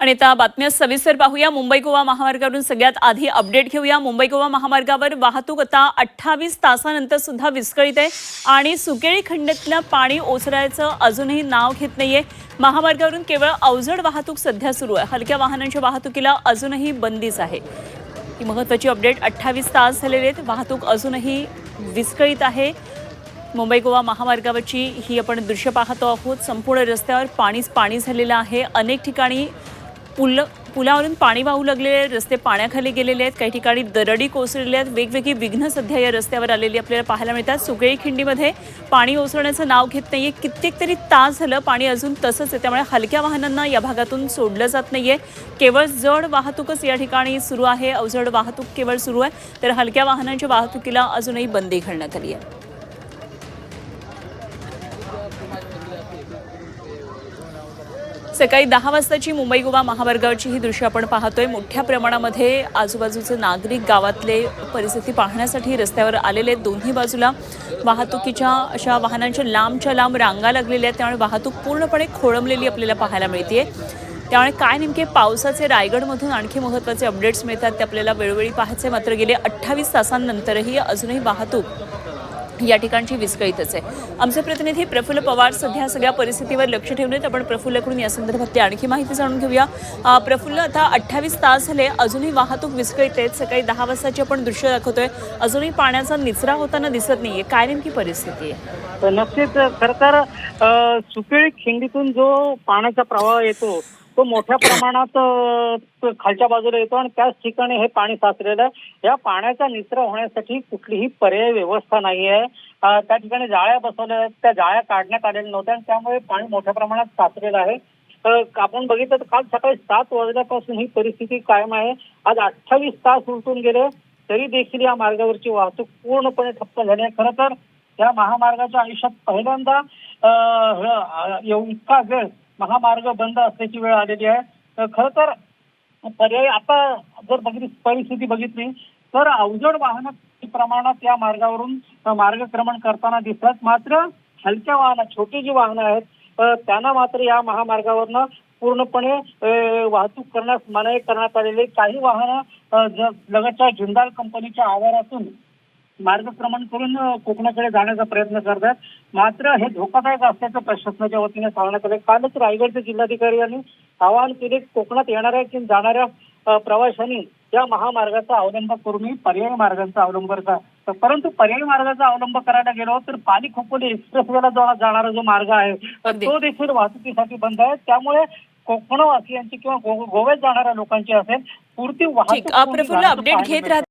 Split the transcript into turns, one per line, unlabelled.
आणि आता बातम्या सविस्तर पाहूया। मुंबई गोवा महामार्गावरून सगळ्यात आधी अपडेट घेऊया। मुंबई गोवा महामार्गावर वाहतूक आता 28 तासांनंतर सुद्धा विस्कळीत आहे आणि सुकेळी खंडातलं पाणी ओसरायचं अजूनही नाव घेत नाहीये। महामार्गावरून केवळ अवजड वाहतूक सध्या सुरू आहे। हलक्या वाहनांच्या वाहतुकीला अजूनही बंदीच आहे। ही महत्त्वाची अपडेट। 28 तास झालेले आहेत, वाहतूक अजूनही विस्कळीत आहे। मुंबई गोवा महामार्गावरची ही आपण दृश्य पाहतो आहोत। संपूर्ण रस्त्यावर पाणी झालेलं आहे। अनेक ठिकाणी पुलावरून पाणी वाहू लागलेले, रस्ते पाण्याखाली गेलेले आहेत। काही ठिकाणी दरडी कोसळलेल्या आहेत। वेगवेगळी विघ्न सध्या या रस्त्यावर आलेली आपल्याला पाहायला मिळतात। सुकेळी खिंडीमध्ये पाणी ओसरण्याचं नाव घेत नाहीये। कित्येक तरी तास झालं पाणी अजून तसंच आहे, त्यामुळे हलक्या वाहनांना या भागातून सोडलं जात नाहीये। केवळ जड वाहतूकच या ठिकाणी सुरू आहे, अवजड वाहतूक केवळ सुरू आहे, तर हलक्या वाहनांच्या वाहतुकीला अजूनही बंदी घालण्यात आली आहे। सकाळी 10 वाजताची मुंबई गोवा महामार्गावरची ही दृश्य आपण पाहतोय। मोठ्या प्रमाणामध्ये आजूबाजूचे नागरिक गावातले परिस्थिती पाहण्यासाठी रस्त्यावर आलेले आहेत। दोन्ही बाजूला वाहतुकीच्या अशा वाहनांच्या लांबच्या लांब रांगा लागलेल्या आहेत, त्यामुळे वाहतूक पूर्णपणे खोळंबलेली आपल्याला पाहायला मिळते। त्यामुळे काय नेमके पावसाचे रायगडमधून आणखी महत्त्वाचे अपडेट्स मिळतात ते आपल्याला वेळोवेळी पाहायचे। मात्र गेले 28 तासांनंतरही अजूनही वाहतूक या ठिकाणची विस्कळीतच आहे। आमचे प्रतिनिधी प्रफुल्ल पवार सध्या सगळ्या परिस्थितीवर लक्ष ठेवून आहेत। आपण प्रफुल्लकडून या संदर्भात आणखी माहिती जाणून घेऊया। प्रफुल्ल, आता 28 तास झाले, अजूनही वाहतूक विस्कळीत आहे। सकाळी 10 वाजताची आपण दृश्य दाखवतोय, अजूनही पाण्याचा निचरा होताना दिसत नाहीये। काय नेमकी परिस्थिती आहे?
नक्कीच खरं तर सुकेळी खिंडीतून जो पाण्याचा प्रवाह येतो तो मोठ्या प्रमाणात खालच्या बाजूला येतो आणि त्याच ठिकाणी हे पाणी साचलेलं आहे। या पाण्याचा निचरा होण्यासाठी कुठलीही पर्यायी व्यवस्था नाही आहे। त्या ठिकाणी जाळ्या बसवल्या आहेत, त्या जाळ्या काढण्यात आलेल्या नव्हत्या आणि त्यामुळे पाणी मोठ्या प्रमाणात साचलेलं आहे। आपण बघितलं तर काल सकाळी 7 वाजल्यापासून ही परिस्थिती कायम आहे। आज 28 तास उलटून गेले तरी देखील या मार्गावरची वाहतूक पूर्णपणे ठप्प झाली आहे। खरं तर या महामार्गाच्या आयुष्यात पहिल्यांदा इतका वेळ महामार्ग बंद असल्याची वेळ आलेली आहे। खरं तर पर्याय आता जर परिस्थिती बघितली तर अवजड वाहनं प्रमाणात या मार्गावरून मार्गक्रमण करताना दिसतात। मात्र हलक्या वाहनं, छोटी जी वाहनं आहेत त्यांना मात्र या महामार्गावरनं पूर्णपणे वाहतूक करण्यास मनाई करण्यात आलेली। काही वाहनं लगतच्या जिंदाल कंपनीच्या आवारातून मार्गक्रमण करून कोकणाकडे जाण्याचा प्रयत्न करतात। मात्र हे धोकादायक असल्याचं प्रशासनाच्या वतीने सांगण्यात आलं। कालच रायगडचे जिल्हाधिकारी यांनी आवाहन केले, कोकणात येणाऱ्या की जाणाऱ्या प्रवाशांनी या महामार्गाचा अवलंब करू नये, पर्यायी मार्गांचा अवलंब करा। परंतु पर्यायी मार्गाचा अवलंब करायला गेलो तर पाली खोपोली एक्सप्रेसवेला जाणारा जो मार्ग आहे तो देखील वाहतुकीसाठी बंद आहे। त्यामुळे कोकणवासियांची किंवा गोव्यात जाणाऱ्या लोकांची असेल पुरती वाहतूक
प्रफुल्ल अपडेट घेत राहतात।